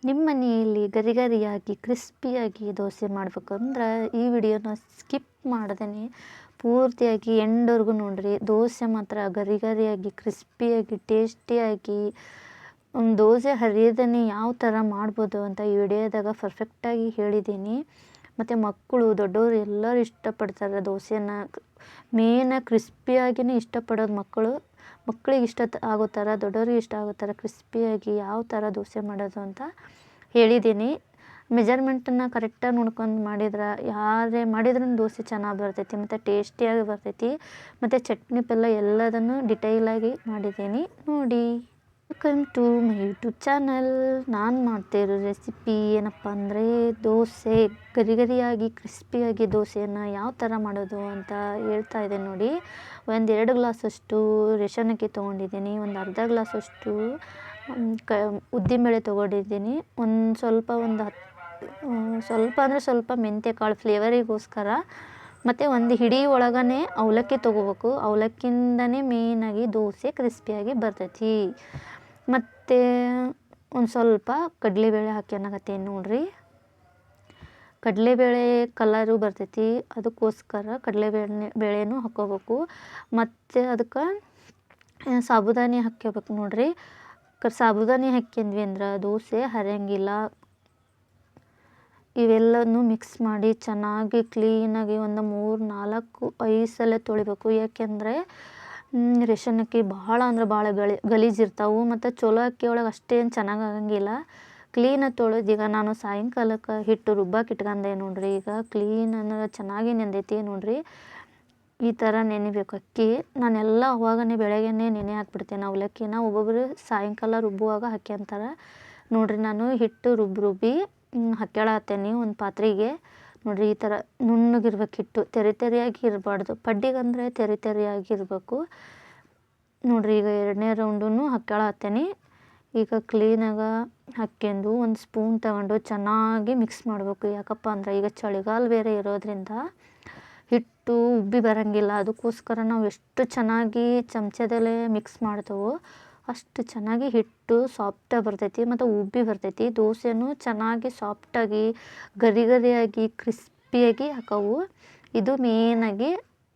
ನಿಮ್ಮ ಮನೆಯಲ್ಲಿ ಗರಿಗರಿಯಾಗಿ ಕ್ರಿಸ್ಪಿಯಾಗಿ ದೋಸೆ ಮಾಡ್ಬೇಕಂದ್ರೆ ಈ ವಿಡಿಯೋನ ಸ್ಕಿಪ್ ಮಾಡ್ದೇ ಪೂರ್ತಿಯಾಗಿ ಎಂಡ್ವರೆಗೂ ನೋಡ್ರಿ. ದೋಸೆ ಮಾತ್ರ ಗರಿಗರಿಯಾಗಿ ಕ್ರಿಸ್ಪಿಯಾಗಿ ಟೇಸ್ಟಿಯಾಗಿ ದೋಸೆ ಹರಿಯದೇ ಯಾವ ಥರ ಮಾಡ್ಬೋದು ಅಂತ ಈ ವಿಡಿಯೋದಾಗ ಪರ್ಫೆಕ್ಟಾಗಿ ಹೇಳಿದ್ದೀನಿ. ಮತ್ತು ಮಕ್ಕಳು ದೊಡ್ಡವರು ಎಲ್ಲರೂ ಇಷ್ಟಪಡ್ತಾರೆ ದೋಸೆನ. ಮೇನಾಗಿ ಕ್ರಿಸ್ಪಿಯಾಗಿಯೇ ಇಷ್ಟಪಡೋದು ಮಕ್ಕಳಿಗೆ ಇಷ್ಟ ಆಗೋ ಥರ ದೊಡ್ಡವ್ರಿಗೆ ಇಷ್ಟ ಆಗೋ ಥರ ಕ್ರಿಸ್ಪಿಯಾಗಿ ಯಾವ ಥರ ದೋಸೆ ಮಾಡೋದು ಅಂತ ಹೇಳಿದ್ದೀನಿ. ಮೆಜರ್ಮೆಂಟನ್ನು ಕರೆಕ್ಟಾಗಿ ನೋಡ್ಕೊಂಡು ಮಾಡಿದ್ರೆ ಯಾರೇ ಮಾಡಿದ್ರೂ ದೋಸೆ ಚೆನ್ನಾಗಿ ಬರ್ತೈತಿ ಮತ್ತು ಟೇಸ್ಟಿಯಾಗಿ ಬರ್ತೈತಿ. ಮತ್ತು ಚಟ್ನಿ ಪಲ್ಯ ಎಲ್ಲದನ್ನು ಡಿಟೈಲಾಗಿ ಮಾಡಿದ್ದೀನಿ ನೋಡಿ. Welcome to my YouTube channel. ನಾನು ಮಾಡ್ತಾಯಿರೋ ರೆಸಿಪಿ ಏನಪ್ಪ ಅಂದರೆ ದೋಸೆ ಗರಿಗರಿಯಾಗಿ ಕ್ರಿಸ್ಪಿಯಾಗಿ ದೋಸೆಯನ್ನು ಯಾವ ಥರ ಮಾಡೋದು ಅಂತ ಹೇಳ್ತಾ ಇದ್ದೇನೆ ನೋಡಿ. 1-2 ಗ್ಲಾಸಷ್ಟು ರೇಷನ್ ಅಕ್ಕಿ ತೊಗೊಂಡಿದ್ದೀನಿ. ಒಂದು ಅರ್ಧ ಗ್ಲಾಸಷ್ಟು ಉದ್ದಿನಬೇಳೆ ತೊಗೊಂಡಿದ್ದೀನಿ. ಸ್ವಲ್ಪ ಅಂದರೆ ಸ್ವಲ್ಪ ಮೆಂತ್ಯ ಕಾಳು ಫ್ಲೇವರಿಗೋಸ್ಕರ. ಮತ್ತು ಒಂದು ಹಿಡಿ ಒಳಗನೆ ಅವಲಕ್ಕಿ ತೊಗೋಬೇಕು. ಅವಲಕ್ಕಿಂದನೇ ಮೇಯ್ನಾಗಿ ದೋಸೆ ಕ್ರಿಸ್ಪಿಯಾಗಿ ಬರ್ತೈತಿ. ಮತ್ತು ಒಂದು ಸ್ವಲ್ಪ ಕಡಲೆಬೇಳೆ ಹಾಕ್ಯನಾಗತ್ತೀನಿ ನೋಡ್ರಿ. ಕಡಲೆಬೇಳೆ ಕಲರು ಬರ್ತೈತಿ, ಅದಕ್ಕೋಸ್ಕರ ಬೇಳೆನೂ ಹಾಕ್ಕೋಬೇಕು. ಮತ್ತು ಅದಕ್ಕೆ ಸಾಬುದಾನಿ ಹಾಕ್ಕೋಬೇಕು ನೋಡ್ರಿ. ಸಾಬುದಾನಿ ಹಾಕ್ಯಂದ್ವಿ ಅಂದ್ರೆ ದೋಸೆ ಹರಿಯಂಗಿಲ್ಲ. ಇವೆಲ್ಲನೂ ಮಿಕ್ಸ್ ಮಾಡಿ ಚೆನ್ನಾಗಿ ಕ್ಲೀನಾಗಿ ಒಂದು 3-4-5 ಸಲ ತೊಳಿಬೇಕು. ಯಾಕೆಂದರೆ ರೇಷನ್ ಅಕ್ಕಿ ಭಾಳ ಅಂದ್ರೆ ಭಾಳ ಗಲೀಜಿರ್ತಾವೆ ಮತ್ತು ಚಲೋ ಅಕ್ಕಿ ಒಳಗೆ ಅಷ್ಟೇನು ಚೆನ್ನಾಗಿ ಆಗಂಗಿಲ್ಲ. ಕ್ಲೀನಾಗಿ ತೊಳೆದು ಈಗ ನಾನು ಸಾಯಂಕಾಲಕ್ಕೆ ಹಿಟ್ಟು ರುಬ್ಬಕ್ಕೆ ಇಟ್ಕೊಂಡೆ ನೋಡ್ರಿ. ಈಗ ಕ್ಲೀನ್ ಅಂದ್ರೆ ಚೆನ್ನಾಗಿ ನೆಂದೈತಿ ನೋಡ್ರಿ. ಈ ಥರ ನೆನಿಬೇಕು ಅಕ್ಕಿ. ನಾನೆಲ್ಲ ಅವಾಗನೇ ಬೆಳಗ್ಗೆನೇ ನೆನೆ ಹಾಕ್ಬಿಡ್ತೇನೆ ಅವಲಕ್ಕಿನ. ಒಬ್ಬೊಬ್ಬರು ಸಾಯಂಕಾಲ ರುಬ್ಬುವಾಗ ಹಾಕ್ಯಂತಾರೆ ನೋಡ್ರಿ. ನಾನು ಹಿಟ್ಟು ರುಬ್ಬಿ ಹಾಕ್ಯಾಳತ್ತೇನೆ ಒಂದು ಪಾತ್ರೆಗೆ ನೋಡ್ರಿ. ಈ ಥರ ನುಣ್ಣಗಿರ್ಬೇಕು ಹಿಟ್ಟು, ತೆರೆಯಾಗಿ ಇರಬಾರ್ದು. ಪಡ್ಡಿಗಂದರೆ ತೆರೆಯಾಗಿ ಇರಬೇಕು ನೋಡ್ರಿ. ಈಗ 2ನೇ ರೌಂಡೂ ಹಾಕ್ಯಾಳತ್ತೇನೆ. ಈಗ ಕ್ಲೀನಾಗ ಹಾಕ್ಯಂಡು ಒಂದು ಸ್ಪೂನ್ ತಗೊಂಡು ಚೆನ್ನಾಗಿ ಮಿಕ್ಸ್ ಮಾಡಬೇಕು. ಯಾಕಪ್ಪ ಅಂದ್ರೆ ಈಗ ಚಳಿಗಾಲ ಬೇರೆ ಇರೋದ್ರಿಂದ ಹಿಟ್ಟು ಉಬ್ಬಿ ಬರೋಂಗಿಲ್ಲ. ಅದಕ್ಕೋಸ್ಕರ ನಾವು ಎಷ್ಟು ಚೆನ್ನಾಗಿ ಚಮಚದಲ್ಲೇ ಮಿಕ್ಸ್ ಮಾಡ್ತೇವೋ ಅಷ್ಟು ಚೆನ್ನಾಗಿ ಹಿಟ್ಟು ಸಾಫ್ಟಾಗಿ ಬರ್ತೈತಿ ಮತ್ತು ಉಬ್ಬಿ ಬರ್ತೈತಿ. ದೋಸೆನೂ ಚೆನ್ನಾಗಿ ಸಾಫ್ಟಾಗಿ ಗರಿಗರಿಯಾಗಿ ಕ್ರಿಸ್ಪಿಯಾಗಿ ಹಾಕವು. ಇದು ಮೇಯ್ನಾಗಿ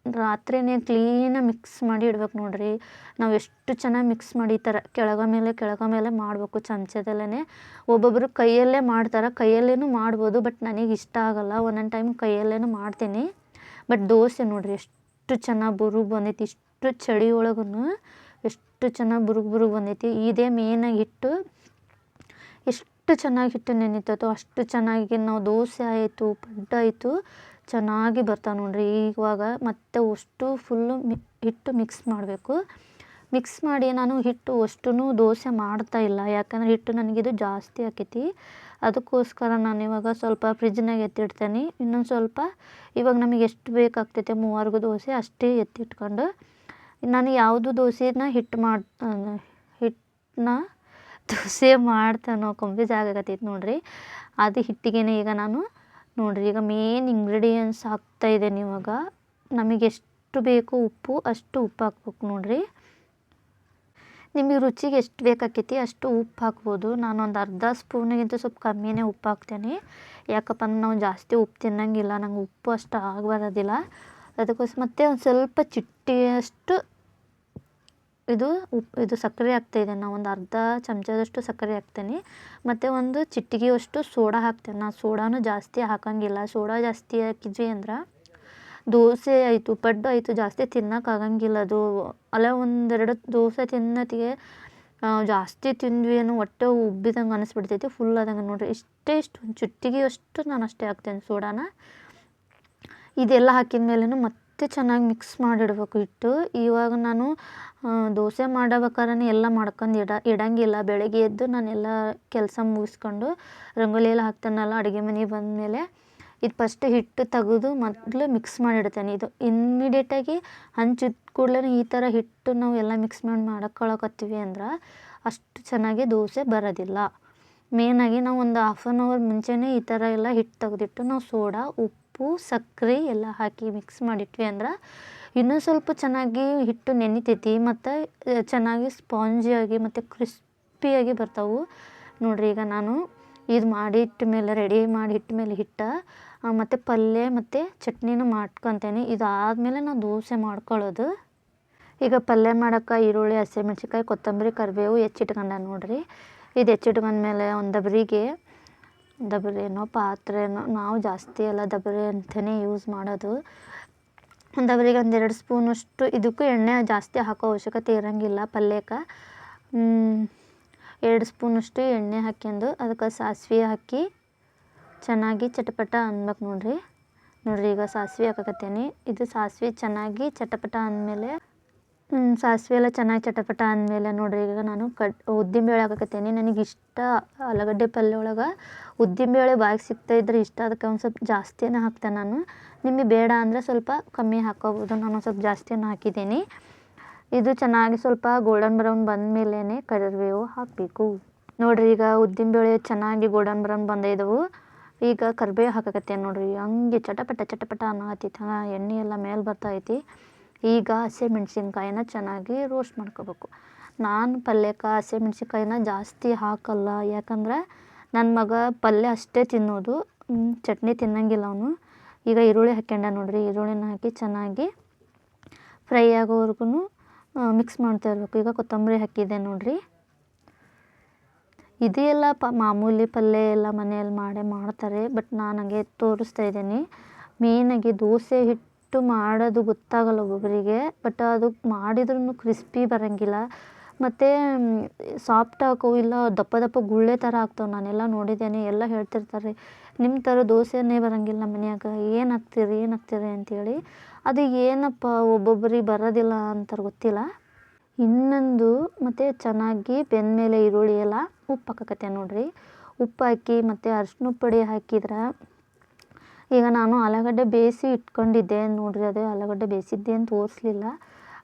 ರಾತ್ರಿನೇ ಕ್ಲೀನಾಗಿ ಮಿಕ್ಸ್ ಮಾಡಿ ಇಡ್ಬೇಕು ನೋಡ್ರಿ. ನಾವು ಎಷ್ಟು ಚೆನ್ನಾಗಿ ಮಿಕ್ಸ್ ಮಾಡಿ ಈ ಥರ ಕೆಳಗ ಮೇಲೆ ಮಾಡಬೇಕು ಚಮಚದಲ್ಲೇ. ಒಬ್ಬೊಬ್ಬರು ಕೈಯಲ್ಲೇ ಮಾಡ್ತಾರೆ, ಕೈಯಲ್ಲೇನೂ ಮಾಡ್ಬೋದು. ಬಟ್ ನನಗೆ ಇಷ್ಟ ಆಗಲ್ಲ. ಒಂದೊಂದು ಟೈಮ್ ಕೈಯಲ್ಲೇನೂ ಮಾಡ್ತೀನಿ. ಬಟ್ ದೋಸೆ ನೋಡ್ರಿ ಎಷ್ಟು ಚೆನ್ನಾಗಿ ಬುರುಗು ಬಂದೈತಿ. ಇಷ್ಟು ಚಳಿ ಒಳಗೂ ಎಷ್ಟು ಚೆನ್ನಾಗಿ ಬುರುಗು ಬಂದೈತಿ. ಇದೇ ಮೇಯ್ನಾಗಿ ಹಿಟ್ಟು ಎಷ್ಟು ಚೆನ್ನಾಗಿ ಹಿಟ್ಟು ನೆನಿತೈತೋ ಅಷ್ಟು ಚೆನ್ನಾಗಿ ನಾವು ದೋಸೆ ಆಯಿತು ಪಡ್ಡಾಯಿತು ಚೆನ್ನಾಗಿ ಬರ್ತಾವೆ ನೋಡ್ರಿ. ಇವಾಗ ಮತ್ತೆ ಅಷ್ಟು ಫುಲ್ಲು ಹಿಟ್ಟು ಮಿಕ್ಸ್ ಮಾಡಬೇಕು. ಮಿಕ್ಸ್ ಮಾಡಿ ನಾನು ಹಿಟ್ಟು ಅಷ್ಟೂ ದೋಸೆ ಮಾಡ್ತಾಯಿಲ್ಲ. ಯಾಕಂದರೆ ಹಿಟ್ಟು ನನಗಿದು ಜಾಸ್ತಿ ಆಕೈತಿ. ಅದಕ್ಕೋಸ್ಕರ ನಾನು ಇವಾಗ ಸ್ವಲ್ಪ ಫ್ರಿಜ್ನಾಗ ಎತ್ತಿಡ್ತೇನೆ. ಇನ್ನೊಂದು ಸ್ವಲ್ಪ ಇವಾಗ ನಮಗೆ ಎಷ್ಟು ಬೇಕಾಗ್ತೈತೆ 3 ದೋಸೆ ಅಷ್ಟೇ ಎತ್ತಿಟ್ಕೊಂಡು ನಾನು ಯಾವುದು ದೋಸೆನ ಹಿಟ್ಟನ್ನ ದೋಸೆ ಮಾಡ್ತಾನೋ ಕನ್ಫ್ಯೂಸ್ ಆಗಕತ್ತೈತಿ ನೋಡ್ರಿ. ಅದು ಹಿಟ್ಟಿಗೆ ಈಗ ನಾನು ನೋಡ್ರಿ ಈಗ ಮೇನ್ ಇಂಗ್ರೀಡಿಯೆಂಟ್ಸ್ ಹಾಕ್ತಾಯಿದ್ದೇನೆ. ಇವಾಗ ನಮಗೆ ಎಷ್ಟು ಬೇಕು ಉಪ್ಪು ಅಷ್ಟು ಉಪ್ಪು ಹಾಕ್ಬೇಕು ನೋಡ್ರಿ. ನಿಮಗೆ ರುಚಿಗೆ ಎಷ್ಟು ಬೇಕಾಕೈತಿ ಅಷ್ಟು ಉಪ್ಪು ಹಾಕ್ಬೋದು. ನಾನು ಒಂದು ಅರ್ಧ ಸ್ಪೂನಿಗಿಂತ ಸ್ವಲ್ಪ ಕಮ್ಮಿನೇ ಉಪ್ಪು ಹಾಕ್ತೇನೆ. ಯಾಕಪ್ಪ ಅಂದ್ರೆ ನಾವು ಜಾಸ್ತಿ ಉಪ್ಪು ತಿನ್ನಂಗಿಲ್ಲ, ನಂಗೆ ಉಪ್ಪು ಅಷ್ಟು ಆಗಬರೋದಿಲ್ಲ. ಅದಕ್ಕೋಸ್ಕರ ಮತ್ತೆ ಒಂದು ಸ್ವಲ್ಪ ಚಿಟಿಕೆಯಷ್ಟು ಇದು ಸಕ್ಕರೆ ಹಾಕ್ತಾಯಿದ್ದೇನೆ. ನಾನು ಒಂದು ಅರ್ಧ ಚಮಚದಷ್ಟು ಸಕ್ಕರೆ ಹಾಕ್ತೇನೆ. ಮತ್ತು ಒಂದು ಚಿಟಿಕೆಯಷ್ಟು ಸೋಡಾ ಹಾಕ್ತೇನೆ. ನಾನು ಸೋಡಾನು ಜಾಸ್ತಿ ಹಾಕಂಗಿಲ್ಲ. ಸೋಡಾ ಜಾಸ್ತಿ ಹಾಕಿದ್ವಿ ಅಂದ್ರೆ ದೋಸೆ ಆಯಿತು ಪಡ್ಡು ಆಯಿತು ಜಾಸ್ತಿ ತಿನ್ನೋಕ್ಕಾಗಂಗಿಲ್ಲ. ಅದು ಅಲ್ಲ 1-2 ದೋಸೆ ತಿನ್ನೋತ್ತಿಗೆ ಜಾಸ್ತಿ ತಿಂದ್ವಿ ಏನೋ ಹೊಟ್ಟೆ ಉಬ್ಬಿದಂಗೆ ಅನಿಸ್ಬಿಡ್ತೈತಿ, ಫುಲ್ ಆದಂಗೆ ನೋಡ್ರಿ. ಇಷ್ಟು ಒಂದು ಚಿಟಿಕೆಯಷ್ಟು ನಾನು ಅಷ್ಟೇ ಹಾಕ್ತೇನೆ ಸೋಡಾನ. ಇದೆಲ್ಲ ಹಾಕಿದ ಮೇಲೂ ಮತ್ತೆ ಚೆನ್ನಾಗಿ ಮಿಕ್ಸ್ ಮಾಡಿಡ್ಬೇಕು ಹಿಟ್ಟು. ಇವಾಗ ನಾನು ದೋಸೆ ಮಾಡಬೇಕಾದ್ರೆ ಎಲ್ಲ ಮಾಡ್ಕೊಂಡು ಇಡಂಗಿಲ್ಲ. ಬೆಳಗ್ಗೆ ಎದ್ದು ನಾನೆಲ್ಲ ಕೆಲಸ ಮುಗಿಸ್ಕೊಂಡು ರಂಗೋಲಿ ಎಲ್ಲ ಹಾಕ್ತಾನಲ್ಲ ಅಡುಗೆ ಮನೆಗೆ ಬಂದಮೇಲೆ ಇದು ಫಸ್ಟ್ ಹಿಟ್ಟು ತೆಗೆದು ಮೊದಲು ಮಿಕ್ಸ್ ಮಾಡಿಡ್ತೇನೆ. ಇದು ಇಮ್ಮಿಡಿಯೇಟಾಗಿ ಹಂಚಿದ ಕೂಡಲೇ ಈ ಥರ ಹಿಟ್ಟು ನಾವು ಎಲ್ಲ ಮಿಕ್ಸ್ ಮಾಡ್ಕೊಳಕತ್ತೀವಿ ಅಂದ್ರೆ ಅಷ್ಟು ಚೆನ್ನಾಗಿ ದೋಸೆ ಬರೋದಿಲ್ಲ. ಮೇಯ್ನಾಗಿ ನಾವು ಒಂದು 1/2 ಅವರ್ ಮುಂಚೆನೇ ಈ ಥರ ಎಲ್ಲ ಹಿಟ್ಟು ತೆಗೆದಿಟ್ಟು ನಾವು ಸೋಡಾ ಉಪ್ಪು ಸಕ್ಕರೆ ಎಲ್ಲ ಹಾಕಿ ಮಿಕ್ಸ್ ಮಾಡಿಟ್ವಿ ಅಂದ್ರೆ ಇನ್ನೂ ಸ್ವಲ್ಪ ಚೆನ್ನಾಗಿ ಹಿಟ್ಟು ನೆನಿತೈತಿ ಮತ್ತು ಚೆನ್ನಾಗಿ ಸ್ಪಾಂಜಿಯಾಗಿ ಮತ್ತು ಕ್ರಿಸ್ಪಿಯಾಗಿ ಬರ್ತಾವೆ ನೋಡ್ರಿ. ಈಗ ನಾನು ಇದು ಮಾಡಿ ಇಟ್ಟ ಮೇಲೆ ರೆಡಿ ಮಾಡಿ ಇಟ್ಟ ಮೇಲೆ ಹಿಟ್ಟು ಮತ್ತು ಪಲ್ಯ ಮತ್ತು ಚಟ್ನಿನೂ ಮಾಡ್ಕೊತೀನಿ. ಇದಾದಮೇಲೆ ನಾನು ದೋಸೆ ಮಾಡ್ಕೊಳ್ಳೋದು. ಈಗ ಪಲ್ಯ ಮಾಡೋಕ್ಕೆ ಈರುಳ್ಳಿ, ಹಸಿಮೆಣ್ಸಿನ್ಕಾಯಿ, ಕೊತ್ತಂಬರಿ, ಕರಿಬೇವು ಹೆಚ್ಚಿಟ್ಕೊಂಡೆ ನೋಡಿರಿ. ಇದು ಹೆಚ್ಚಿಟ್ಕೊಂಡ್ಮೇಲೆ ಒಂದು ದಬರಿನೋ ಪಾತ್ರೆನೋ, ನಾವು ಜಾಸ್ತಿ ಎಲ್ಲ ದಬರಿ ಅಂತಲೇ ಯೂಸ್ ಮಾಡೋದು. ಒಂದು ದಬರಿಗೆ 1-2 ಸ್ಪೂನಷ್ಟು, ಇದಕ್ಕೂ ಎಣ್ಣೆ ಜಾಸ್ತಿ ಹಾಕೋ ಅವಶ್ಯಕತೆ ಇರೋಂಗಿಲ್ಲ ಪಲ್ಯಕ್ಕೆ. 2 ಸ್ಪೂನಷ್ಟು ಎಣ್ಣೆ ಹಾಕ್ಯಂಡು ಅದಕ್ಕೆ ಸಾಸಿವೆ ಹಾಕಿ ಚೆನ್ನಾಗಿ ಚಟಪಟ ಅನ್ಬೇಕು ನೋಡಿರಿ. ಈಗ ಸಾಸಿವೆ ಹಾಕಕತ್ತೀನಿ. ಇದು ಸಾಸಿವೆ ಚೆನ್ನಾಗಿ ಚಟಪಟ ಅಂದಮೇಲೆ ಸಾಸಿವೆ ಎಲ್ಲ ಚೆನ್ನಾಗಿ ಚಟಪಟ ಅಂದಮೇಲೆ ನೋಡಿರಿ, ಈಗ ನಾನು ಉದ್ದಿನಬೇಳೆ ಹಾಕಕತ್ತೀನಿ. ನನಗಿಷ್ಟ ಆಲೂಗಡ್ಡೆ ಪಲ್ಯ ಒಳಗೆ ಉದ್ದಿನಬೇಳೆ ಬಾಯಿಗೆ ಸಿಗ್ತಾಯಿದ್ರೆ ಇಷ್ಟ, ಅದಕ್ಕೆ ಒಂದು ಸ್ವಲ್ಪ ಜಾಸ್ತಿನೇ ಹಾಕ್ತೇನೆ ನಾನು. ನಿಮಗೆ ಬೇಡ ಅಂದರೆ ಸ್ವಲ್ಪ ಕಮ್ಮಿ ಹಾಕ್ಕೋಬೋದು. ನಾನು ಒಂದು ಸ್ವಲ್ಪ ಜಾಸ್ತಿನೇ ಹಾಕಿದ್ದೀನಿ. ಇದು ಚೆನ್ನಾಗಿ ಸ್ವಲ್ಪ ಗೋಲ್ಡನ್ ಬ್ರೌನ್ ಬಂದಮೇಲೆ ಕರಿಬೇವು ಹಾಕಬೇಕು ನೋಡಿರಿ. ಈಗ ಉದ್ದಿನಬೇಳೆ ಚೆನ್ನಾಗಿ ಗೋಲ್ಡನ್ ಬ್ರೌನ್ ಬಂದಿದ್ದವು. ಈಗ ಕರಿಬೇವು ಹಾಕಕತ್ತೇನೆ ನೋಡಿರಿ. ಹಂಗೆ ಚಟಪಟ ಅನ್ನಕತ್ತೈತಿ, ಎಣ್ಣೆ ಎಲ್ಲ ಮೇಲೆ ಬರ್ತೈತಿ. ಈಗ ಹಸಿಮೆಣ್ಸಿನ್ಕಾಯಿನ ಚೆನ್ನಾಗಿ ರೋಸ್ಟ್ ಮಾಡ್ಕೋಬೇಕು. ನಾನು ಪಲ್ಯಕ್ಕೆ ಹಸಿಮೆಣ್ಸಿನ್ಕಾಯಿನ ಜಾಸ್ತಿ ಹಾಕಲ್ಲ, ಯಾಕಂದ್ರೆ ನನ್ನ ಮಗ ಪಲ್ಯ ಅಷ್ಟೇ ತಿನ್ನೋದು, ಚಟ್ನಿ ತಿನ್ನಂಗಿಲ್ಲ ಅವನು. ಈಗ ಈರುಳ್ಳಿ ಹಾಕ್ಯಂಡೆ ನೋಡಿರಿ. ಈರುಳ್ಳಿನ ಹಾಕಿ ಚೆನ್ನಾಗಿ ಫ್ರೈ ಆಗೋವರೆಗೂ ಮಿಕ್ಸ್ ಮಾಡ್ತಾ ಇರಬೇಕು. ಈಗ ಕೊತ್ತಂಬರಿ ಹಾಕಿದ್ದೆ ನೋಡಿರಿ. ಇದೆಲ್ಲ ಮಾಮೂಲಿ ಪಲ್ಯ ಎಲ್ಲ ಮನೆಯಲ್ಲಿ ಮಾಡ್ತಾರೆ, ಬಟ್ ನಾನು ಹಂಗೆ ತೋರಿಸ್ತಾ ಇದ್ದೀನಿ. ಮೇಯ್ನಾಗಿ ದೋಸೆ ಹಿಟ್ಟು ಮಾಡೋದು ಗೊತ್ತಾಗಲ್ಲ ಒಬ್ಬೊಬ್ಬರಿಗೆ, ಬಟ್ ಅದು ಮಾಡಿದ್ರೂ ಕ್ರಿಸ್ಪಿ ಬರೋಂಗಿಲ್ಲ, ಮತ್ತು ಸಾಫ್ಟ್ ಹಾಕವು ಇಲ್ಲ, ದಪ್ಪ ಗುಳ್ಳೆ ಥರ ಆಗ್ತಾವೆ. ನಾನೆಲ್ಲ ನೋಡಿದ್ದೇನೆ, ಎಲ್ಲ ಹೇಳ್ತಿರ್ತಾರೆ ನಿಮ್ಮ ಥರ ದೋಸೆನೇ ಬರೋಂಗಿಲ್ಲ ಮನ್ಯಾಗ, ಏನು ಹಾಕ್ತೀರಿ ಅಂತೇಳಿ. ಅದು ಏನಪ್ಪ ಒಬ್ಬೊಬ್ಬರಿಗೆ ಬರೋದಿಲ್ಲ ಅಂತಾರೆ, ಗೊತ್ತಿಲ್ಲ. ಇನ್ನೊಂದು ಮತ್ತು ಚೆನ್ನಾಗಿ ಬೆಂದಮೇಲೆ ಈರುಳ್ಳಿ ಎಲ್ಲ ಉಪ್ಪು ಹಾಕಕತ್ತೆ ನೋಡಿರಿ. ಉಪ್ಪು ಹಾಕಿ ಮತ್ತು ಅರಿಶಿನ ಪುಡಿ ಹಾಕಿದ್ರೆ, ಈಗ ನಾನು ಆಲೂಗಡ್ಡೆ ಬೇಯಿಸಿ ಇಟ್ಕೊಂಡಿದ್ದೆ ನೋಡಿರಿ. ಅದು ಆಲೂಗಡ್ಡೆ ಬೇಯಿಸಿದ್ದೆ ಅಂತ ತೋರಿಸ್ಲಿಲ್ಲ.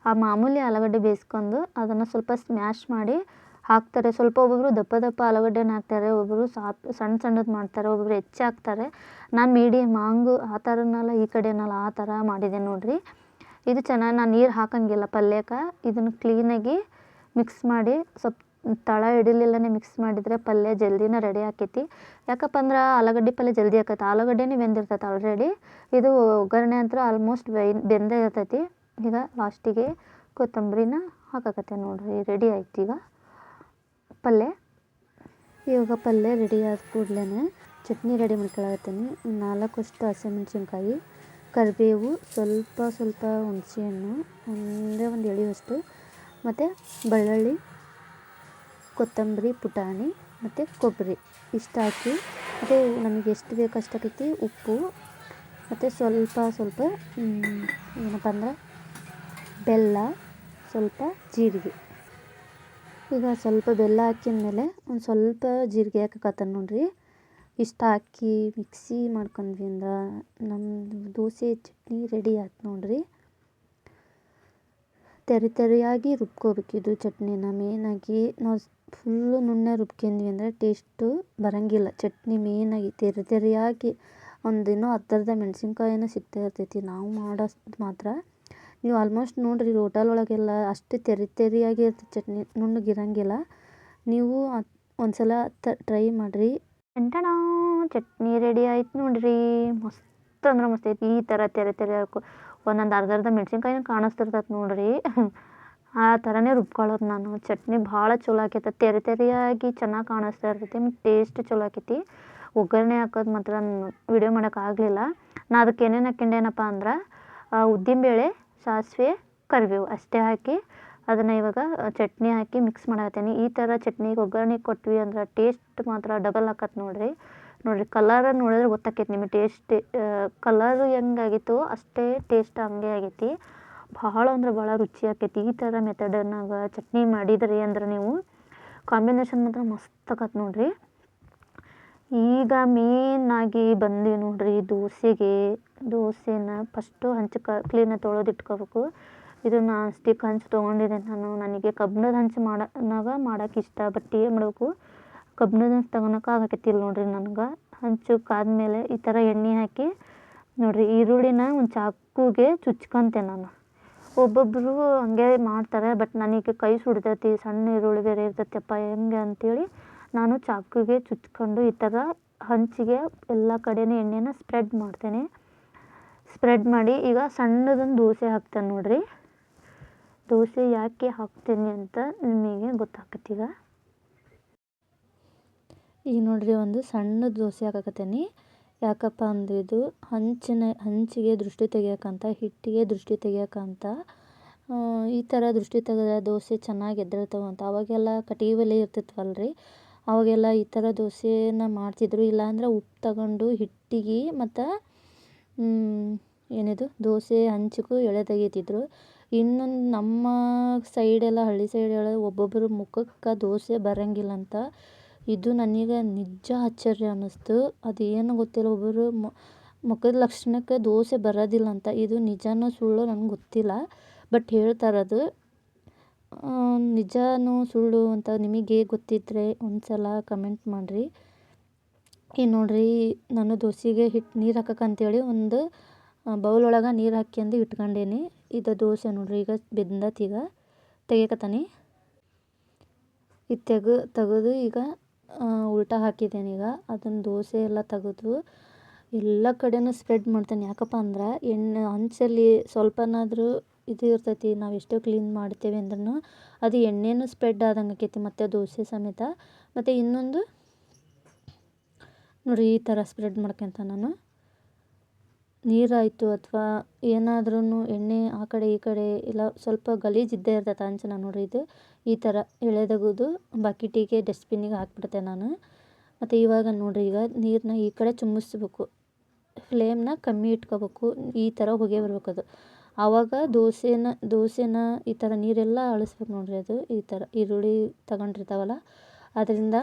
ಆ ಮಾಮೂಲಿ ಆಲೂಗಡ್ಡೆ ಬೇಯಿಸ್ಕೊಂಡು ಅದನ್ನು ಸ್ವಲ್ಪ ಸ್ಮ್ಯಾಶ್ ಮಾಡಿ ಹಾಕ್ತಾರೆ. ಸ್ವಲ್ಪ ಒಬ್ಬೊಬ್ಬರು ದಪ್ಪ ಆಲೂಗಡ್ಡೆನ ಹಾಕ್ತಾರೆ, ಒಬ್ಬರು ಸಣ್ಣದು ಮಾಡ್ತಾರೆ, ಒಬ್ಬೊಬ್ಬರು ಹೆಚ್ಚು ಹಾಕ್ತಾರೆ. ನಾನು ಮೀಡಿಯಮ್ ಆ ಥರನಲ್ಲ, ಈ ಕಡೆನಲ್ಲ, ಆ ಥರ ಮಾಡಿದೆ ನೋಡಿರಿ. ಇದು ಚೆನ್ನಾಗಿ ನಾನು ನೀರು ಹಾಕೋಂಗಿಲ್ಲ ಪಲ್ಯಕ್ಕೆ. ಇದನ್ನು ಕ್ಲೀನಾಗಿ ಮಿಕ್ಸ್ ಮಾಡಿ ಸ್ವಲ್ಪ ತಳ ಹಿಡಿಲಿಲ್ಲನೇ ಮಿಕ್ಸ್ ಮಾಡಿದರೆ ಪಲ್ಯ ಜಲ್ದಿನೇ ರೆಡಿ ಆಕೈತಿ. ಯಾಕಪ್ಪ ಅಂದ್ರೆ ಆಲೂಗಡ್ಡೆ ಪಲ್ಯ ಜಲ್ದಿ ಆಕೈತೆ, ಆಲೂಗಡ್ಡೆನೇ ಬೆಂದಿರ್ತೈತೆ ಆಲ್ರೆಡಿ. ಇದು ಒಗ್ಗರಣೆ ಅಂತ ಆಲ್ಮೋಸ್ಟ್ ಬೆಂದೇ ಇರ್ತೈತಿ. ಈಗ ಲಾಸ್ಟಿಗೆ ಕೊತ್ತಂಬರಿನ ಹಾಕಕತ್ತೆ ನೋಡಿರಿ. ರೆಡಿ ಆಯ್ತು ಈಗ ಪಲ್ಯ. ಇವಾಗ ಪಲ್ಯ ರೆಡಿ ಆದ ಕೂಡಲೇ ಚಟ್ನಿ ರೆಡಿ ಮಾಡ್ಕೊಳತ್ತೀನಿ. 4 ಹಸಿಮೆಣ್ಸಿನ್ಕಾಯಿ, ಕರಿಬೇವು, ಸ್ವಲ್ಪ ಹುಣಸೆಹಣ್ಣು, ಒಂದು ಎಳೆಯಷ್ಟು, ಮತ್ತು ಬೆಳ್ಳುಳ್ಳಿ, ಕೊತ್ತಂಬರಿ, ಪುಟಾಣಿ ಮತ್ತು ಕೊಬ್ಬರಿ ಇಷ್ಟು ಹಾಕಿ, ಮತ್ತು ನಮಗೆ ಎಷ್ಟು ಬೇಕು ಅಷ್ಟಾಕೈತಿ ಉಪ್ಪು, ಮತ್ತು ಸ್ವಲ್ಪ ಏನಪ್ಪ ಅಂದ್ರೆ ಬೆಲ್ಲ, ಸ್ವಲ್ಪ ಜೀರಿಗೆ. ಈಗ ಸ್ವಲ್ಪ ಬೆಲ್ಲ ಹಾಕಿದ್ಮೇಲೆ ಒಂದು ಸ್ವಲ್ಪ ಜೀರಿಗೆ ಹಾಕಕತ್ತಾನ ನೋಡಿರಿ. ಇಷ್ಟು ಹಾಕಿ ಮಿಕ್ಸಿ ಮಾಡ್ಕೊಂಡ್ವಿ ಅಂದ್ರೆ ನಮ್ಮದು ದೋಸೆ ಚಟ್ನಿ ರೆಡಿ ಆಯ್ತು ನೋಡಿರಿ. ತೆರಿಯಾಗಿ ರುಬ್ಕೋಬೇಕು ಇದು ಚಟ್ನಿನ. ಮೇಯ್ನಾಗಿ ನಾವು ಫುಲ್ಲು ನುಣ್ಣಗೆ ರುಬ್ಕೊಂಡ್ವಿ ಅಂದರೆ ಟೇಸ್ಟು ಬರೋಂಗಿಲ್ಲ. ಚಟ್ನಿ ಮೇಯ್ನಾಗಿ ತೆರಿಯಾಗಿ ಒಂದಿನ್ನೂ ಅರ್ಧ ಮೆಣಸಿನ್ಕಾಯಿನೂ ಸಿಗ್ತಾ ಇರ್ತೈತಿ ನಾವು ಮಾಡೋದು ಮಾತ್ರ. ನೀವು ಆಲ್ಮೋಸ್ಟ್ ನೋಡಿರಿ ಹೋಟೆಲ್ ಒಳಗೆಲ್ಲ ಅಷ್ಟು ತೆರಿಯಾಗಿ ಇರ್ತೈತೆ ಚಟ್ನಿ, ನುಣ್ಣಗಿರಂಗಿಲ್ಲ. ನೀವು ಒಂದ್ಸಲ ಟ್ರೈ ಮಾಡಿರಿ. ಚಟ್ನಿ ರೆಡಿ ಆಯ್ತು ನೋಡಿರಿ. ಮಸ್ತ್ ಅಂದ್ರೆ ಮಸ್ತ್ ಐತಿ. ಈ ಥರ ತೆರೆ ಹಾಕೋ ಒಂದೊಂದು ಅರ್ಧ ಮೆಣಸಿನ್ಕಾಯಿನ ಕಾಣಿಸ್ತಿರ್ತೈತೆ ನೋಡಿರಿ. ಆ ಥರನೇ ರುಬ್ಕೊಳ್ಳೋದು ನಾನು. ಚಟ್ನಿ ಭಾಳ ಚಲೋ ಆಕೈತೆ, ತೆರಿಯಾಗಿ ಚೆನ್ನಾಗಿ ಕಾಣಿಸ್ತಾ ಇರ್ತೈತಿ, ಮತ್ತು ಟೇಸ್ಟ್ ಚಲೋ ಆಕೈತಿ. ಒಗ್ಗರಣೆ ಹಾಕೋದು ಮಾತ್ರ ವಿಡಿಯೋ ಮಾಡೋಕ್ಕಾಗಲಿಲ್ಲ. ನಾನು ಅದಕ್ಕೆ ಏನೇನು ಹಾಕ್ಕೊಂಡೇನಪ್ಪ ಅಂದ್ರೆ ಉದ್ದಿನಬೇಳೆ, ಸಾಸಿವೆ, ಕರಿಬೇವು ಅಷ್ಟೇ ಹಾಕಿ ಅದನ್ನು ಇವಾಗ ಚಟ್ನಿ ಹಾಕಿ ಮಿಕ್ಸ್ ಮಾಡತ್ತೀನಿ. ಈ ಥರ ಚಟ್ನಿಗೆ ಒಗ್ಗರಣೆ ಕೊಟ್ವಿ ಅಂದ್ರೆ ಟೇಸ್ಟ್ ಮಾತ್ರ ಡಬಲ್ ಆಕತ್ತೆ ನೋಡಿರಿ. ಕಲರ್ ನೋಡಿದ್ರೆ ಗೊತ್ತಾಕೈತಿ ನಿಮಗೆ ಟೇಸ್ಟ್. ಕಲರು ಹೆಂಗಾಗಿತ್ತು ಅಷ್ಟೇ ಟೇಸ್ಟ್ ಹಂಗೆ ಆಗೈತಿ. ಭಾಳ ಅಂದ್ರೆ ಭಾಳ ರುಚಿ ಆಕೈತಿ. ಈ ಥರ ಮೆಥಡನ್ನಾಗ ಚಟ್ನಿ ಮಾಡಿದ್ರಿ ಅಂದ್ರೆ ನೀವು ಕಾಂಬಿನೇಷನ್ ಮಾತ್ರ ಮಸ್ತ್ ಆಕತ್ತೆ ನೋಡಿರಿ. ಈಗ ಮೇಯ್ನಾಗಿ ಬಂದ್ವಿ ನೋಡಿರಿ ದೋಸೆನ ಫಸ್ಟು ಕ್ಲೀನಾಗಿ ತೊಳೆದು ಇಟ್ಕೋಬೇಕು. ಇದು ನಾನ್ ಸ್ಟಿಕ್ ಹಂಚು ತೊಗೊಂಡಿದ್ದೆ ನಾನು. ನನಗೆ ಕಬ್ಬಿಣದ ಹಂಚು ಮಾಡೋಕೆ ಇಷ್ಟ, ಬಟ್ ಏನು ಮಾಡಬೇಕು, ಕಬ್ಬಿಣದ ಹಂಚು ತಗೊಳಕ್ಕಾಗತ್ತಿಲ್ಲ ನೋಡಿರಿ ನನಗೆ. ಹಂಚು ಕಾದ್ಮೇಲೆ ಈ ಥರ ಎಣ್ಣೆ ಹಾಕಿ ನೋಡಿರಿ ಈರುಳ್ಳಿನ ಒಂದು ಚಾಕುಗೆ ಚುಚ್ಕೊಂತೆ ನಾನು. ಒಬ್ಬೊಬ್ಬರು ಹಂಗೆ ಮಾಡ್ತಾರೆ, ಬಟ್ ನನಗೆ ಕೈ ಸುಡ್ತೈತಿ, ಸಣ್ಣ ಈರುಳ್ಳಿ ಬೇರೆ ಇರ್ತೈತಪ್ಪ ಹೆಂಗೆ ಅಂಥೇಳಿ ನಾನು ಚಾಕುಗೆ ಚುಚ್ಕೊಂಡು ಈ ಥರ ಹಂಚಿಗೆ ಎಲ್ಲ ಕಡೆನೂ ಎಣ್ಣೆನ ಸ್ಪ್ರೆಡ್ ಮಾಡ್ತೇನೆ. ಸ್ಪ್ರೆಡ್ ಮಾಡಿ ಈಗ ಸಣ್ಣದೊಂದು ದೋಸೆ ಹಾಕ್ತೇನೆ ನೋಡಿರಿ. ದೋಸೆ ಯಾಕೆ ಹಾಕ್ತೀನಿ ಅಂತ ನಿಮಗೆ ಗೊತ್ತಾಗತ್ತೆ ಈಗ ನೋಡಿರಿ, ಒಂದು ಸಣ್ಣ ದೋಸೆ ಹಾಕಕತ್ತೀನಿ. ಯಾಕಪ್ಪ ಅಂದ್ರೆ ಇದು ಹಂಚಿಗೆ ದೃಷ್ಟಿ ತೆಗಿಯೋಕ್ಕಂತ, ಹಿಟ್ಟಿಗೆ ದೃಷ್ಟಿ ತೆಗಿಯೋಕ್ಕಂತ. ಈ ಥರ ದೃಷ್ಟಿ ತೆಗೆದ್ರೆ ದೋಸೆ ಚೆನ್ನಾಗಿ ಎದ್ದೇಳ್ತಾವಂತ. ಅವಾಗೆಲ್ಲ ಕಟ್ಟಿಗೆ ಒಲೆ ಇರ್ತಿತ್ವಲ್ರಿ, ಅವಾಗೆಲ್ಲ ಈ ಥರ ದೋಸೆನ ಮಾಡ್ತಿದ್ರು. ಇಲ್ಲಾಂದ್ರೆ ಉಪ್ಪು ತಗೊಂಡು ಹಿಟ್ಟಿಗೆ ಮತ್ತು ಏನಿದು ದೋಸೆ ಹಂಚಿಗೂ ಎಳೆ ತೆಗಿತಿದ್ರು. ಇನ್ನೊಂದು ನಮ್ಮ ಸೈಡೆಲ್ಲ, ಹಳ್ಳಿ ಸೈಡೆಲ್ಲ ಒಬ್ಬೊಬ್ಬರು ಮುಖಕ್ಕೆ ದೋಸೆ ಬರೋಂಗಿಲ್ಲ ಅಂತ. ಇದು ನನಗೆ ನಿಜ ಆಶ್ಚರ್ಯ ಅನ್ನಿಸ್ತು. ಅದೇನು ಗೊತ್ತಿಲ್ಲ, ಒಬ್ಬರು ಮುಖದ ಲಕ್ಷಣಕ್ಕೆ ದೋಸೆ ಬರೋದಿಲ್ಲ ಅಂತ. ಇದು ನಿಜನೋ ಸುಳ್ಳು ನನಗೆ ಗೊತ್ತಿಲ್ಲ, ಬಟ್ ಹೇಳ್ತಾರದು. ನಿಜನೋ ಸುಳ್ಳು ಅಂತ ನಿಮಗೆ ಗೊತ್ತಿದ್ದರೆ ಒಂದು ಸಲ ಕಮೆಂಟ್ ಮಾಡಿರಿ. ಈಗ ನೋಡಿರಿ, ನಾನು ದೋಸೆಗೆ ನೀರು ಹಾಕಕ್ಕಂತೇಳಿ ಒಂದು ಬೌಲ್ ಒಳಗೆ ನೀರು ಹಾಕ್ಯಂದು ಇಟ್ಕೊಂಡೇನಿ. ಇದು ದೋಸೆ ನೋಡಿರಿ, ಈಗ ಬೆಂದತಿ. ಈಗ ತೆಗಿಯಕತ್ತಾನೆ. ಇದು ತೆಗೆದು ಈಗ ಉಲ್ಟಾ ಹಾಕಿದ್ದೇನೆ. ಈಗ ಅದನ್ನು ದೋಸೆ ಎಲ್ಲ ತೆಗೆದು ಎಲ್ಲ ಕಡೆನೂ ಸ್ಪ್ರೆಡ್ ಮಾಡ್ತೇನೆ. ಯಾಕಪ್ಪ ಅಂದ್ರೆ ಹಂಚಲ್ಲಿ ಸ್ವಲ್ಪನಾದರೂ ಇದು ಇರ್ತೈತಿ. ನಾವು ಎಷ್ಟೋ ಕ್ಲೀನ್ ಮಾಡ್ತೇವೆ ಅಂದ್ರೂ ಅದು ಎಣ್ಣೆನೂ ಸ್ಪ್ರೆಡ್ ಆದಂಗೆ ಆಕೈತಿ, ಮತ್ತು ದೋಸೆ ಸಮೇತ. ಮತ್ತು ಇನ್ನೊಂದು ನೋಡಿ, ಈ ಥರ ಸ್ಪ್ರೆಡ್ ಮಾಡ್ಕೊಂತ ನಾನು ನೀರಾಯಿತು ಅಥವಾ ಏನಾದ್ರೂ ಎಣ್ಣೆ ಆ ಕಡೆ ಈ ಕಡೆ ಇಲ್ಲ ಸ್ವಲ್ಪ ಗಲೀಜು ಇದ್ದೇ ಇರ್ತೈತೆ ಹಂಚನ. ನೋಡಿರಿ, ಇದು ಈ ಥರ ಎಳೆದೆಗೆದು ಬಕೆಟಿಗೆ ಡಸ್ಟ್ಬಿನ್ನಿಗೆ ಹಾಕ್ಬಿಡ್ತೆ ನಾನು. ಮತ್ತು ಇವಾಗ ನೋಡಿರಿ, ಈಗ ನೀರನ್ನ ಈ ಕಡೆ ಚಿಮ್ಮಿಸ್ಬೇಕು, ಫ್ಲೇಮ್ನ ಕಮ್ಮಿ ಇಟ್ಕೋಬೇಕು. ಈ ಥರ ಹೊಗೆ ಬರ್ಬೇಕದು. ಆವಾಗ ದೋಸೆನ ಈ ಥರ ನೀರೆಲ್ಲ ಅಳಿಸ್ಬೇಕು ನೋಡಿರಿ. ಅದು ಈ ಥರ ಈರುಳ್ಳಿ ತಗೊಂಡಿರ್ತಾವಲ್ಲ ಅದರಿಂದ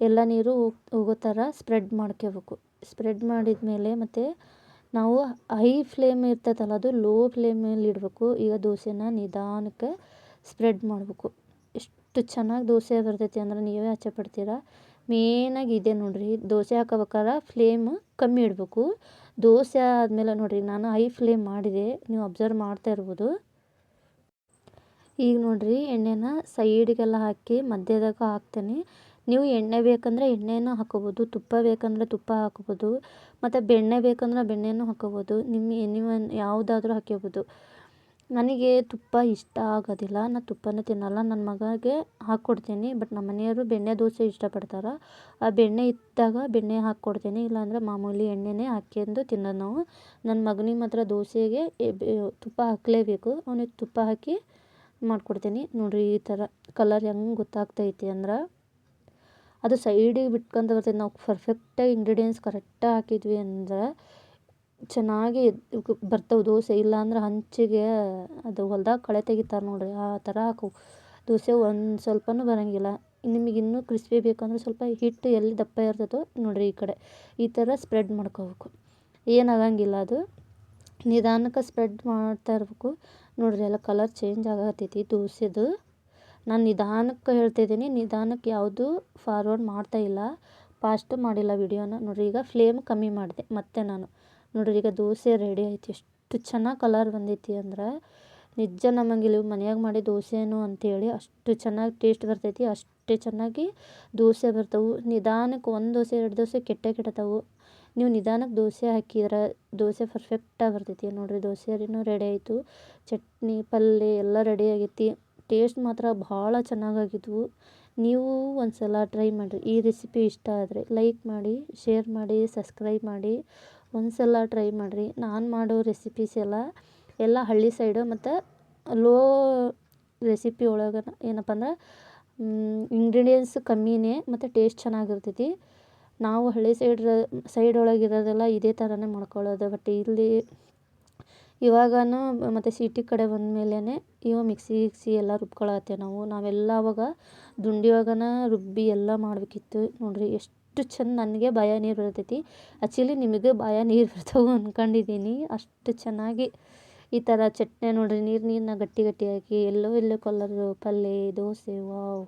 ಎಲ್ಲ ನೀರು ಹೋಗೋ ಥರ ಸ್ಪ್ರೆಡ್ ಮಾಡ್ಕೋಬೇಕು. ಸ್ಪ್ರೆಡ್ ಮಾಡಿದ ಮೇಲೆ ಮತ್ತು ನಾವು ಹೈ ಫ್ಲೇಮ್ ಇರ್ತೈತಲ್ಲ, ಅದು ಲೋ ಫ್ಲೇಮಲ್ಲಿ ಇಡಬೇಕು. ಈಗ ದೋಸೆನ ನಿಧಾನಕ್ಕೆ ಸ್ಪ್ರೆಡ್ ಮಾಡಬೇಕು. ಎಷ್ಟು ಚೆನ್ನಾಗಿ ದೋಸೆ ಬರ್ತೈತಿ ಅಂದ್ರೆ ನೀವೇ ಆಶ್ಚರ್ಯ ಪಡ್ತೀರಾ. ಮೇನಾಗಿ ಇದೆ ನೋಡಿರಿ, ದೋಸೆ ಹಾಕೋಬೇಕಾದ್ರೆ ಫ್ಲೇಮ್ ಕಮ್ಮಿ ಇಡಬೇಕು. ದೋಸೆ ಆದಮೇಲೆ ನೋಡಿರಿ, ನಾನು ಹೈ ಫ್ಲೇಮ್ ಮಾಡಿದೆ, ನೀವು ಅಬ್ಸರ್ವ್ ಮಾಡ್ತಾ ಇರ್ಬೋದು. ಈಗ ನೋಡಿರಿ, ಎಣ್ಣೆನ ಸೈಡಿಗೆಲ್ಲ ಹಾಕಿ ಮಧ್ಯದಾಗ ಹಾಕ್ತೇನೆ. ನೀವು ಎಣ್ಣೆ ಬೇಕಂದ್ರೆ ಎಣ್ಣೆನೂ ಹಾಕೋಬೋದು, ತುಪ್ಪ ಬೇಕಂದ್ರೆ ತುಪ್ಪ ಹಾಕೋಬೋದು, ಮತ್ತು ಬೆಣ್ಣೆ ಬೇಕಂದ್ರೆ ಬೆಣ್ಣೆನೂ ಹಾಕೋಬೋದು. ನೀವು ಯಾವುದಾದ್ರೂ ಹಾಕ್ಕೋಬೋದು. ನನಗೆ ತುಪ್ಪ ಇಷ್ಟ ಆಗೋದಿಲ್ಲ, ನಾನು ತುಪ್ಪನೇ ತಿನ್ನಲ್ಲ. ನನ್ನ ಮಗನಿಗೆ ಹಾಕ್ಕೊಡ್ತೀನಿ, ಬಟ್ ನಮ್ಮ ಮನೆಯವರು ಬೆಣ್ಣೆ ದೋಸೆ ಇಷ್ಟಪಡ್ತಾರೆ. ಆ ಬೆಣ್ಣೆ ಇದ್ದಾಗ ಬೆಣ್ಣೆ ಹಾಕ್ಕೊಡ್ತೀನಿ, ಇಲ್ಲಾಂದ್ರೆ ಮಾಮೂಲಿ ಎಣ್ಣೆನೇ ಹಾಕ್ಕೊಂಡು ತಿನ್ನೋದು ನಾವು. ನನ್ನ ಮಗನಿಗೆ ಮಾತ್ರ ದೋಸೆಗೆ ತುಪ್ಪ ಹಾಕಲೇಬೇಕು. ಅವನಿಗೆ ತುಪ್ಪ ಹಾಕಿ ಮಾಡಿಕೊಡ್ತೀನಿ. ನೋಡಿರಿ, ಈ ಥರ ಕಲರ್ ಹೆಂಗೆ ಗೊತ್ತಾಗ್ತೈತಿ ಅಂದ್ರೆ ಅದು ಸೈಡಿಗೆ ಬಿಟ್ಕೊಂತ ಬರ್ತೈತೆ. ನಾವು ಪರ್ಫೆಕ್ಟಾಗಿ ಇಂಗ್ರೀಡಿಯೆಂಟ್ಸ್ ಕರೆಕ್ಟಾಗಿ ಹಾಕಿದ್ವಿ ಅಂದ್ರೆ ಚೆನ್ನಾಗಿ ಬರ್ತವೆ ದೋಸೆ. ಇಲ್ಲಾಂದ್ರೆ ಹಂಚಿಗೆ ಅದು ಹೊಲ್ದಾಗ ಕಳೆ ತೆಗಿತಾರೆ ನೋಡಿರಿ, ಆ ಥರ ಹಾಕು ದೋಸೆ ಒಂದು ಸ್ವಲ್ಪನೂ ಬರೋಂಗಿಲ್ಲ. ನಿಮಗೆ ಇನ್ನೂ ಕ್ರಿಸ್ಪಿ ಬೇಕಂದ್ರೆ ಸ್ವಲ್ಪ ಹಿಟ್ಟು ಎಲ್ಲಿ ದಪ್ಪ ಇರ್ತೈತೋ ನೋಡಿರಿ, ಈ ಕಡೆ ಈ ಥರ ಸ್ಪ್ರೆಡ್ ಮಾಡ್ಕೋಬೇಕು. ಏನಾಗಂಗಿಲ್ಲ, ಅದು ನಿಧಾನಕ್ಕೆ ಸ್ಪ್ರೆಡ್ ಮಾಡ್ತಾ ಇರಬೇಕು. ನೋಡಿರಿ, ಎಲ್ಲ ಕಲರ್ ಚೇಂಜ್ ಆಗತ್ತೈತಿ ದೋಸೆದು. ನಾನು ನಿಧಾನಕ್ಕೆ ಹೇಳ್ತಾಯಿದ್ದೀನಿ, ನಿಧಾನಕ್ಕೆ ಯಾವುದು ಫಾರ್ವರ್ಡ್ ಮಾಡ್ತಾಯಿಲ್ಲ, ಫಾಸ್ಟ್ ಮಾಡಿಲ್ಲ ವಿಡಿಯೋನ. ನೋಡಿರಿ, ಈಗ ಫ್ಲೇಮ್ ಕಮ್ಮಿ ಮಾಡಿದೆ ಮತ್ತೆ ನಾನು. ನೋಡಿರಿ, ಈಗ ದೋಸೆ ರೆಡಿ ಆಯ್ತು. ಎಷ್ಟು ಚೆನ್ನಾಗಿ ಕಲರ್ ಬಂದೈತಿ ಅಂದ್ರೆ ನಿಜ ನಮಗಿಲ್ಲ ಮನೆಯಾಗ ಮಾಡಿ ದೋಸೆನೋ ಅಂಥೇಳಿ ಅಷ್ಟು ಚೆನ್ನಾಗಿ ಟೇಸ್ಟ್ ಬರ್ತೈತಿ. ಅಷ್ಟೇ ಚೆನ್ನಾಗಿ ದೋಸೆ ಬರ್ತವೆ. ನಿಧಾನಕ್ಕೆ ಒಂದು ದೋಸೆ 2 ದೋಸೆ ಕೆಟ್ಟವು. ನೀವು ನಿಧಾನಕ್ಕೆ ದೋಸೆ ಹಾಕಿದ್ರೆ ದೋಸೆ ಪರ್ಫೆಕ್ಟಾಗಿ ಬರ್ತೈತಿ. ನೋಡಿರಿ, ದೋಸೆನೂ ರೆಡಿ ಆಯಿತು. ಚಟ್ನಿ ಪಲ್ಯ ಎಲ್ಲ ರೆಡಿ ಆಗೈತಿ. ಟೇಸ್ಟ್ ಮಾತ್ರ ಭಾಳ ಚೆನ್ನಾಗಾಗಿದ್ವು. ನೀವು ಒಂದು ಸಲ ಟ್ರೈ ಮಾಡಿರಿ. ಈ ರೆಸಿಪಿ ಇಷ್ಟ ಆದರೆ ಲೈಕ್ ಮಾಡಿ, ಶೇರ್ ಮಾಡಿ, ಸಬ್ಸ್ಕ್ರೈಬ್ ಮಾಡಿ. ಒಂದು ಸಲ ಟ್ರೈ ಮಾಡಿರಿ. ನಾನು ಮಾಡೋ ರೆಸಿಪೀಸ್ ಎಲ್ಲ ಹಳ್ಳಿ ಸೈಡು ಮತ್ತು ಲೋ ರೆಸಿಪಿ ಒಳಗೆ ಏನಪ್ಪ ಅಂದ್ರೆ ಇಂಗ್ರೀಡಿಯೆಂಟ್ಸ್ ಕಮ್ಮಿನೇ ಮತ್ತು ಟೇಸ್ಟ್ ಚೆನ್ನಾಗಿರ್ತೈತಿ. ನಾವು ಹಳ್ಳಿ ಸೈಡ್ ಒಳಗಿರೋದೆಲ್ಲ ಇದೇ ಥರನೇ ಮಾಡ್ಕೊಳ್ಳೋದು. ಬಟ್ ಇಲ್ಲಿ ಇವಾಗನೂ ಮತ್ತು ಸಿಟಿ ಕಡೆ ಬಂದಮೇಲೆ ಮಿಕ್ಸಿ ಎಲ್ಲ ರುಬ್ಕೊಳತ್ತೇವೆ ನಾವೆಲ್ಲ ಅವಾಗ ದುಂಡಿ ಒಳಗನ ರುಬ್ಬಿ ಎಲ್ಲ ಮಾಡಬೇಕಿತ್ತು. ನೋಡಿರಿ, ಎಷ್ಟು ಚೆಂದ. ನನಗೆ ಬಾಯ ನೀರು ಬರ್ತೈತಿ. ಆ್ಯಕ್ಚುಲಿ ನಿಮಗೆ ಬಾಯ ನೀರು ಬರ್ತವೆ ಅಂದ್ಕೊಂಡಿದ್ದೀನಿ, ಅಷ್ಟು ಚೆನ್ನಾಗಿ ಈ ಥರ ಚಟ್ನಿ ನೋಡಿರಿ, ನೀರನ್ನ ಗಟ್ಟಿಯಾಗಿ ಎಲ್ಲೋ ಕಲರು ಪಲ್ಯ ದೋಸೆ. ವಾವ್!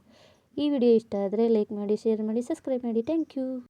ಈ ವಿಡಿಯೋ ಇಷ್ಟ ಆದರೆ ಲೈಕ್ ಮಾಡಿ, ಶೇರ್ ಮಾಡಿ, ಸಬ್ಸ್ಕ್ರೈಬ್ ಮಾಡಿ. Thank you.